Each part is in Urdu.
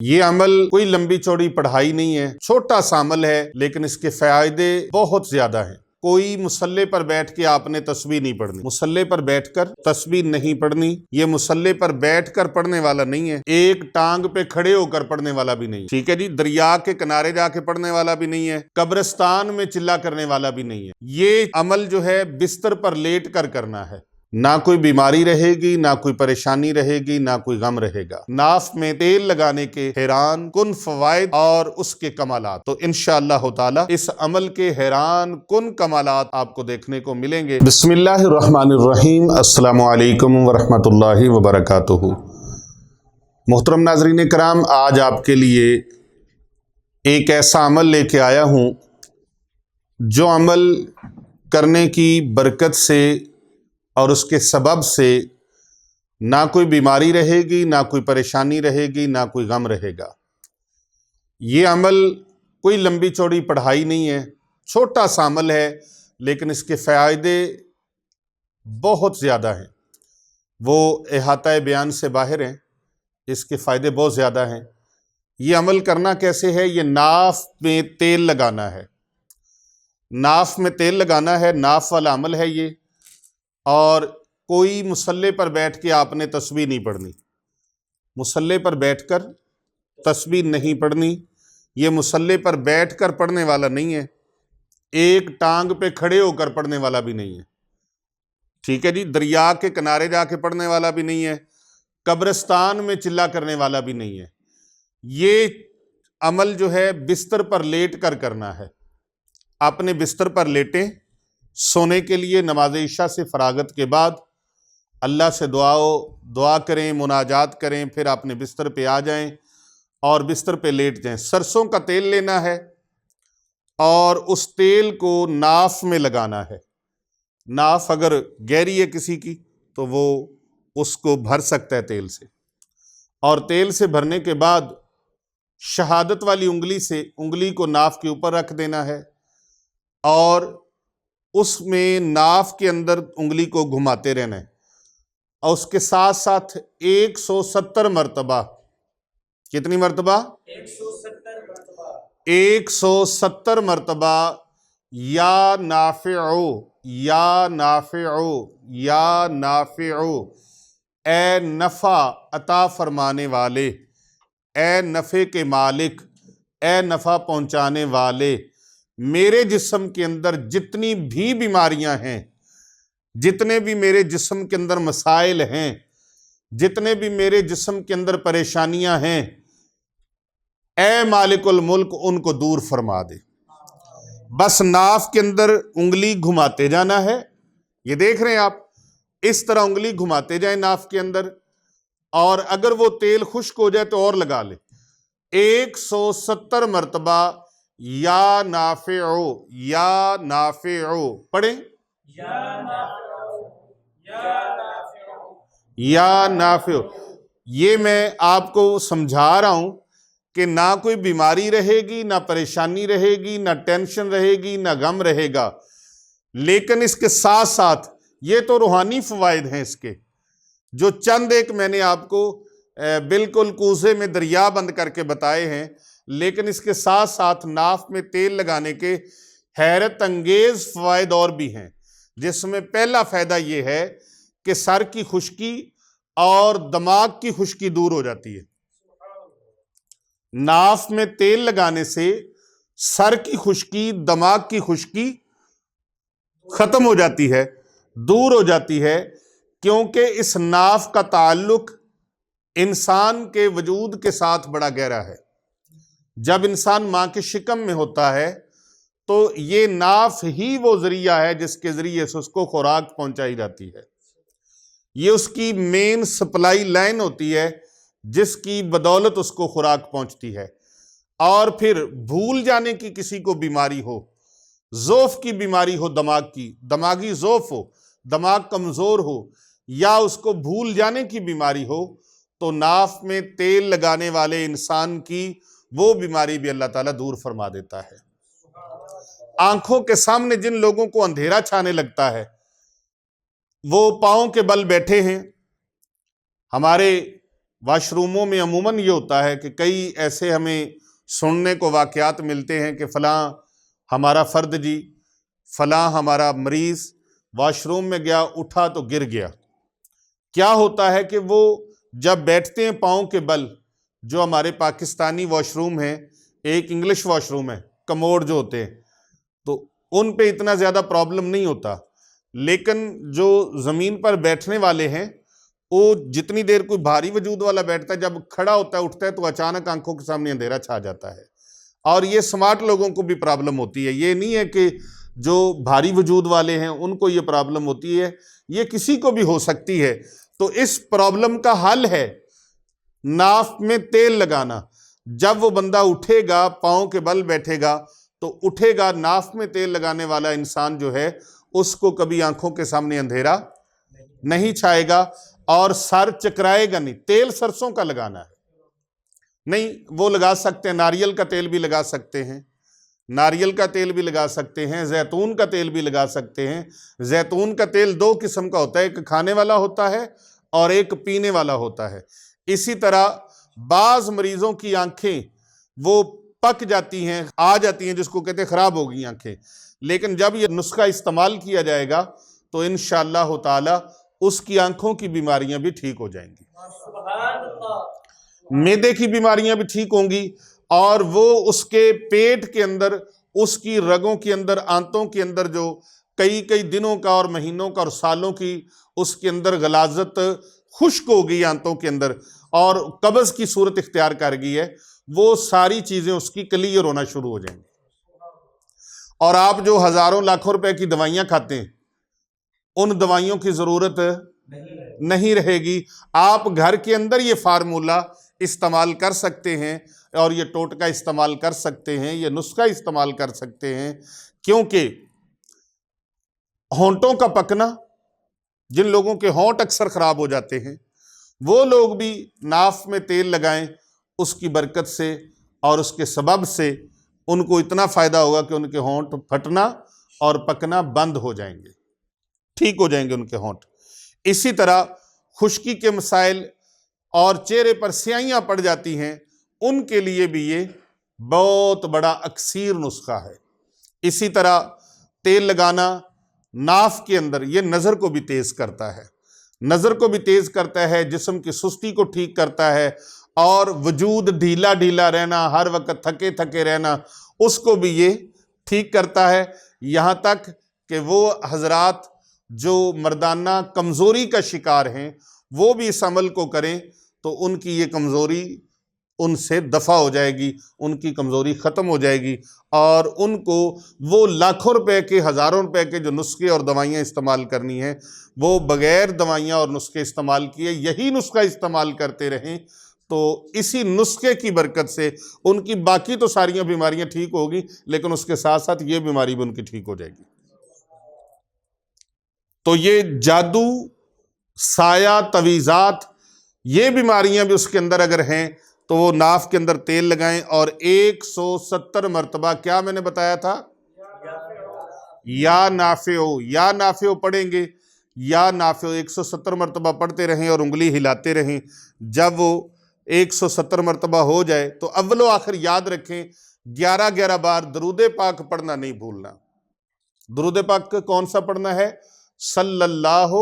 یہ عمل کوئی لمبی چوڑی پڑھائی نہیں ہے، چھوٹا سا عمل ہے لیکن اس کے فائدے بہت زیادہ ہیں۔ کوئی مصلی پر بیٹھ کے آپ نے تسبیح نہیں پڑھنی، مصلی پر بیٹھ کر تسبیح نہیں پڑھنی۔ یہ مصلی پر بیٹھ کر پڑھنے والا نہیں ہے، ایک ٹانگ پہ کھڑے ہو کر پڑھنے والا بھی نہیں ہے، ٹھیک ہے جی، دریا کے کنارے جا کے پڑھنے والا بھی نہیں ہے، قبرستان میں چلا کرنے والا بھی نہیں ہے۔ یہ عمل جو ہے بستر پر لیٹ کر کرنا ہے، نہ کوئی بیماری رہے گی، نہ کوئی پریشانی رہے گی، نہ کوئی غم رہے گا۔ ناف میں تیل لگانے کے حیران کن فوائد اور اس کے کمالات، تو انشاءاللہ تعالی اس عمل کے حیران کن کمالات آپ کو دیکھنے کو ملیں گے۔ بسم اللہ الرحمن الرحیم، السلام علیکم ورحمۃ اللہ وبرکاتہ۔ محترم ناظرین کرام، آج آپ کے لیے ایک ایسا عمل لے کے آیا ہوں جو عمل کرنے کی برکت سے اور اس کے سبب سے نہ کوئی بیماری رہے گی، نہ کوئی پریشانی رہے گی، نہ کوئی غم رہے گا۔ یہ عمل کوئی لمبی چوڑی پڑھائی نہیں ہے، چھوٹا سا عمل ہے لیکن اس کے فائدے بہت زیادہ ہیں، وہ احاطہ بیان سے باہر ہیں، اس کے فائدے بہت زیادہ ہیں۔ یہ عمل کرنا کیسے ہے؟ یہ ناف میں تیل لگانا ہے، ناف میں تیل لگانا ہے، ناف والا عمل ہے یہ۔ اور کوئی مصلی پر بیٹھ کے آپ نے تسبیح نہیں پڑھنی، مصلی پر بیٹھ کر تسبیح نہیں پڑھنی۔ یہ مصلی پر بیٹھ کر پڑھنے والا نہیں ہے، ایک ٹانگ پہ کھڑے ہو کر پڑھنے والا بھی نہیں ہے، ٹھیک ہے جی، دریا کے کنارے جا کے پڑھنے والا بھی نہیں ہے، قبرستان میں چلا کرنے والا بھی نہیں ہے۔ یہ عمل جو ہے بستر پر لیٹ کر کرنا ہے۔ اپنے بستر پر لیٹیں، سونے کے لیے نماز عشاء سے فراغت کے بعد اللہ سے دعا کریں، مناجات کریں، پھر اپنے بستر پہ آ جائیں اور بستر پہ لیٹ جائیں۔ سرسوں کا تیل لینا ہے اور اس تیل کو ناف میں لگانا ہے۔ ناف اگر گہری ہے کسی کی تو وہ اس کو بھر سکتا ہے تیل سے، اور تیل سے بھرنے کے بعد شہادت والی انگلی سے انگلی کو ناف کے اوپر رکھ دینا ہے اور اس میں ناف کے اندر انگلی کو گھماتے رہنا ہے، اور اس کے ساتھ ساتھ 170 مرتبہ، کتنی مرتبہ؟ 170 مرتبہ یا نافعو یا نافعو یا نافعو، اے نفع عطا فرمانے والے، اے نفع کے مالک، اے نفع پہنچانے والے، میرے جسم کے اندر جتنی بھی بیماریاں ہیں، جتنے بھی میرے جسم کے اندر مسائل ہیں، جتنے بھی میرے جسم کے اندر پریشانیاں ہیں، اے مالک الملک ان کو دور فرما دے۔ بس ناف کے اندر انگلی گھماتے جانا ہے، یہ دیکھ رہے ہیں آپ، اس طرح انگلی گھماتے جائیں ناف کے اندر، اور اگر وہ تیل خشک ہو جائے تو اور لگا لیں۔ 170 مرتبہ یا نافعو یا نافعو پڑھیں، یا نافعو۔ یہ میں آپ کو سمجھا رہا ہوں کہ نہ کوئی بیماری رہے گی، نہ پریشانی رہے گی، نہ ٹینشن رہے گی، نہ غم رہے گا، لیکن اس کے ساتھ ساتھ یہ تو روحانی فوائد ہیں اس کے، جو چند ایک میں نے آپ کو بالکل کوزے میں دریا بند کر کے بتائے ہیں، لیکن اس کے ساتھ ساتھ ناف میں تیل لگانے کے حیرت انگیز فوائد اور بھی ہیں، جس میں پہلا فائدہ یہ ہے کہ سر کی خشکی اور دماغ کی خشکی دور ہو جاتی ہے۔ ناف میں تیل لگانے سے سر کی خشکی، دماغ کی خشکی ختم ہو جاتی ہے، دور ہو جاتی ہے، کیونکہ اس ناف کا تعلق انسان کے وجود کے ساتھ بڑا گہرا ہے۔ جب انسان ماں کے شکم میں ہوتا ہے تو یہ ناف ہی وہ ذریعہ ہے جس کے ذریعے سے اس کو خوراک پہنچائی جاتی ہے، یہ اس کی مین سپلائی لائن ہوتی ہے جس کی بدولت اس کو خوراک پہنچتی ہے۔ اور پھر بھول جانے کی کسی کو بیماری ہو، ضعف کی بیماری ہو، دماغ کی، دماغی ضعف ہو، دماغ کمزور ہو، یا اس کو بھول جانے کی بیماری ہو، تو ناف میں تیل لگانے والے انسان کی وہ بیماری بھی اللہ تعالیٰ دور فرما دیتا ہے۔ آنکھوں کے سامنے جن لوگوں کو اندھیرا چھانے لگتا ہے، وہ پاؤں کے بل بیٹھے ہیں، ہمارے واش روموں میں عموماً یہ ہوتا ہے کہ کئی ایسے ہمیں سننے کو واقعات ملتے ہیں کہ فلاں ہمارا فرد جی، فلاں ہمارا مریض واش روم میں گیا، اٹھا تو گر گیا۔ کیا ہوتا ہے کہ وہ جب بیٹھتے ہیں پاؤں کے بل، جو ہمارے پاکستانی واش روم ہیں، ایک انگلش واش روم ہے، کموڈ جو ہوتے ہیں، تو ان پہ اتنا زیادہ پرابلم نہیں ہوتا، لیکن جو زمین پر بیٹھنے والے ہیں وہ جتنی دیر کوئی بھاری وجود والا بیٹھتا ہے، جب کھڑا ہوتا ہے اٹھتا ہے تو اچانک آنکھوں کے سامنے اندھیرا چھا جاتا ہے، اور یہ سمارٹ لوگوں کو بھی پرابلم ہوتی ہے۔ یہ نہیں ہے کہ جو بھاری وجود والے ہیں ان کو یہ پرابلم ہوتی ہے، یہ کسی کو بھی ہو سکتی ہے۔ تو اس پرابلم کا حل ہے ناف میں تیل لگانا۔ جب وہ بندہ اٹھے گا، پاؤں کے بل بیٹھے گا تو اٹھے گا، ناف میں تیل لگانے والا انسان جو ہے اس کو کبھی آنکھوں کے سامنے اندھیرا نہیں چھائے گا اور سر چکرائے گا نہیں۔ تیل سرسوں کا لگانا ہے، نہیں وہ لگا سکتے ہیں، ناریل کا تیل بھی لگا سکتے ہیں، ناریل کا تیل بھی لگا سکتے ہیں، زیتون کا تیل بھی لگا سکتے ہیں۔ زیتون کا تیل دو قسم کا ہوتا ہے، ایک کھانے والا ہوتا ہے اور ایک پینے والا ہوتا ہے۔ اسی طرح بعض مریضوں کی آنکھیں وہ پک جاتی ہیں، آ جاتی ہیں، جس کو کہتے ہیں خراب ہو گئی آنکھیں، لیکن جب یہ نسخہ استعمال کیا جائے گا تو انشاءاللہ تعالی اس کی آنکھوں کی بیماریاں بھی ٹھیک ہو جائیں گی، معدے کی بیماریاں بھی ٹھیک ہوں گی، اور وہ اس کے پیٹ کے اندر، اس کی رگوں کے اندر، آنتوں کے اندر جو کئی دنوں کا اور مہینوں کا اور سالوں کی اس کے اندر غلاظت خشک ہو گئی آنتوں کے اندر اور قبض کی صورت اختیار کر گئی ہے، وہ ساری چیزیں اس کی کلیئر ہونا شروع ہو جائیں گی، اور آپ جو ہزاروں لاکھوں روپے کی دوائیاں کھاتے ہیں ان دوائیوں کی ضرورت نہیں رہے گی۔ آپ گھر کے اندر یہ فارمولہ استعمال کر سکتے ہیں اور یہ ٹوٹکا استعمال کر سکتے ہیں، یہ نسخہ استعمال کر سکتے ہیں، کیونکہ ہونٹوں کا پکنا، جن لوگوں کے ہونٹ اکثر خراب ہو جاتے ہیں وہ لوگ بھی ناف میں تیل لگائیں، اس کی برکت سے اور اس کے سبب سے ان کو اتنا فائدہ ہوگا کہ ان کے ہونٹ پھٹنا اور پکنا بند ہو جائیں گے، ٹھیک ہو جائیں گے ان کے ہونٹ۔ اسی طرح خشکی کے مسائل اور چہرے پر سیاہیاں پڑ جاتی ہیں، ان کے لیے بھی یہ بہت بڑا اکثیر نسخہ ہے۔ اسی طرح تیل لگانا ناف کے اندر، یہ نظر کو بھی تیز کرتا ہے، نظر کو بھی تیز کرتا ہے، جسم کی سستی کو ٹھیک کرتا ہے، اور وجود ڈھیلا ڈھیلا رہنا، ہر وقت تھکے تھکے رہنا، اس کو بھی یہ ٹھیک کرتا ہے۔ یہاں تک کہ وہ حضرات جو مردانہ کمزوری کا شکار ہیں وہ بھی اس عمل کو کریں تو ان کی یہ کمزوری ان سے دفع ہو جائے گی، ان کی کمزوری ختم ہو جائے گی، اور ان کو وہ لاکھوں روپے کے، ہزاروں روپے کے جو نسخے اور دوائیاں استعمال کرنی ہیں وہ بغیر دوائیاں اور نسخے استعمال کیے یہی نسخہ استعمال کرتے رہیں، تو اسی نسخے کی برکت سے ان کی باقی تو ساریاں بیماریاں ٹھیک ہوگی، لیکن اس کے ساتھ ساتھ یہ بیماری بھی ان کی ٹھیک ہو جائے گی۔ تو یہ جادو، سایہ، تویزات، یہ بیماریاں بھی اس کے اندر اگر ہیں تو وہ ناف کے اندر تیل لگائیں، اور 170 مرتبہ کیا میں نے بتایا تھا، یا نافع پڑھیں گے، یا نافع 170 مرتبہ پڑھتے رہیں اور انگلی ہلاتے رہیں۔ جب وہ 170 مرتبہ ہو جائے تو اول و آخر یاد رکھیں، 11 بار درود پاک پڑھنا نہیں بھولنا۔ درود پاک کون سا پڑھنا ہے؟ صلی اللہ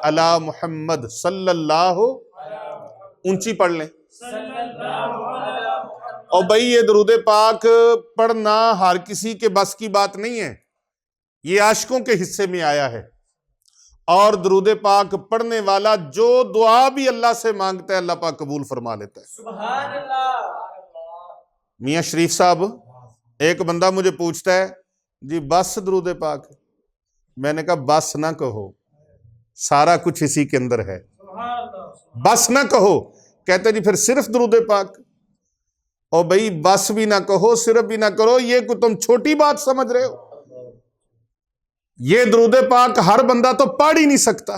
علی محمد، صلی اللہ، اونچی پڑھ لیں۔ اور بھئی یہ درود پاک پڑھنا ہر کسی کے بس کی بات نہیں ہے، یہ عاشقوں کے حصے میں آیا ہے، اور درود پاک پڑھنے والا جو دعا بھی اللہ سے مانگتا ہے اللہ پاک قبول فرما لیتا ہے۔ سبحان اللہ۔ میاں شریف صاحب، ایک بندہ مجھے پوچھتا ہے جی بس درود پاک، میں نے کہا بس نہ کہو، سارا کچھ اسی کے اندر ہے، بس نہ کہو۔ کہتے جی پھر صرف درود پاک؟ اور بھئی بس بھی نہ کہو، صرف بھی نہ کرو، یہ کو تم چھوٹی بات سمجھ رہے ہو؟ یہ درود پاک ہر بندہ تو پڑھ ہی نہیں سکتا۔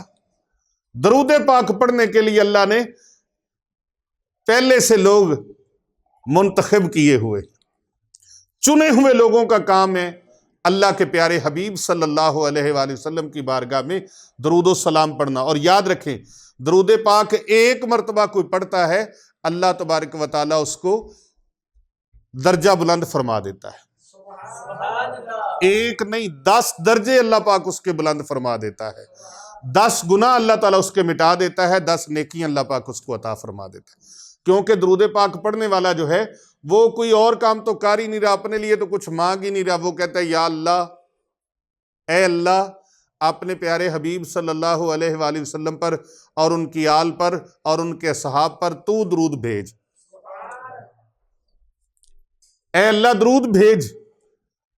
درود پاک پڑھنے کے لیے اللہ نے پہلے سے لوگ منتخب کیے ہوئے، چنے ہوئے لوگوں کا کام ہے اللہ کے پیارے حبیب صلی اللہ علیہ وآلہ وسلم کی بارگاہ میں درود و سلام پڑھنا۔ اور یاد رکھیں درود پاک ایک مرتبہ کوئی پڑھتا ہے اللہ تبارک و تعالیٰ اس کو درجہ بلند فرما دیتا ہے، ایک نہیں 10 درجے اللہ پاک اس کے بلند فرما دیتا ہے، 10 گناہ اللہ تعالیٰ اس کے مٹا دیتا ہے، 10 نیکیاں اللہ پاک اس کو عطا فرما دیتا ہے۔ کیونکہ درود پاک پڑھنے والا جو ہے وہ کوئی اور کام تو کر ہی نہیں رہا، اپنے لیے تو کچھ مانگ ہی نہیں رہا، وہ کہتا ہے یا اللہ، اے اللہ اپنے پیارے حبیب صلی اللہ علیہ وآلہ وسلم پر اور ان کی آل پر اور ان کے اصحاب پر تو درود بھیج، اے اللہ درود بھیج۔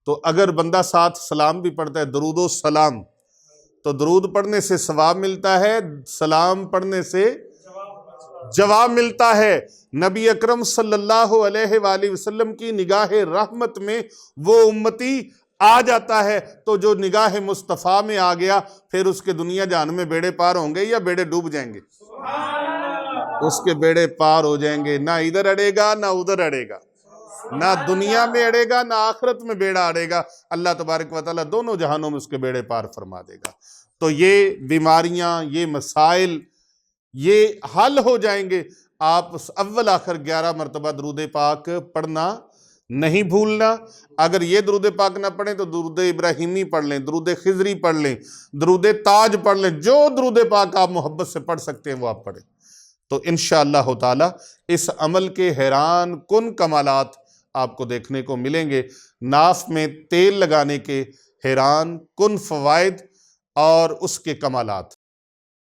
تو اگر بندہ ساتھ سلام بھی پڑھتا ہے، درود و سلام، تو درود پڑھنے سے ثواب ملتا ہے، سلام پڑھنے سے جواب ملتا ہے۔ نبی اکرم صلی اللہ علیہ وآلہ وسلم کی نگاہ رحمت میں وہ امتی آ جاتا ہے، تو جو نگاہ مصطفیٰ میں آ گیا پھر اس کے دنیا جہان میں بیڑے پار ہوں گے یا بیڑے ڈوب جائیں گے؟ اس کے بیڑے پار ہو جائیں گے، نہ ادھر اڑے گا نہ ادھر اڑے گا، نہ دنیا میں اڑے گا نہ آخرت میں بیڑا اڑے گا، اللہ تبارک و تعالیٰ دونوں جہانوں میں اس کے بیڑے پار فرما دے گا۔ تو یہ بیماریاں، یہ مسائل، یہ حل ہو جائیں گے۔ آپ اول آخر 11 مرتبہ درود پاک پڑھنا نہیں بھولنا۔ اگر یہ درود پاک نہ پڑھیں تو درود ابراہیمی پڑھ لیں، درود خضری پڑھ لیں، درود تاج پڑھ لیں، جو درود پاک آپ محبت سے پڑھ سکتے ہیں وہ آپ پڑھیں، تو انشاءاللہ تعالی اس عمل کے حیران کن کمالات آپ کو دیکھنے کو ملیں گے۔ ناف میں تیل لگانے کے حیران کن فوائد اور اس کے کمالات۔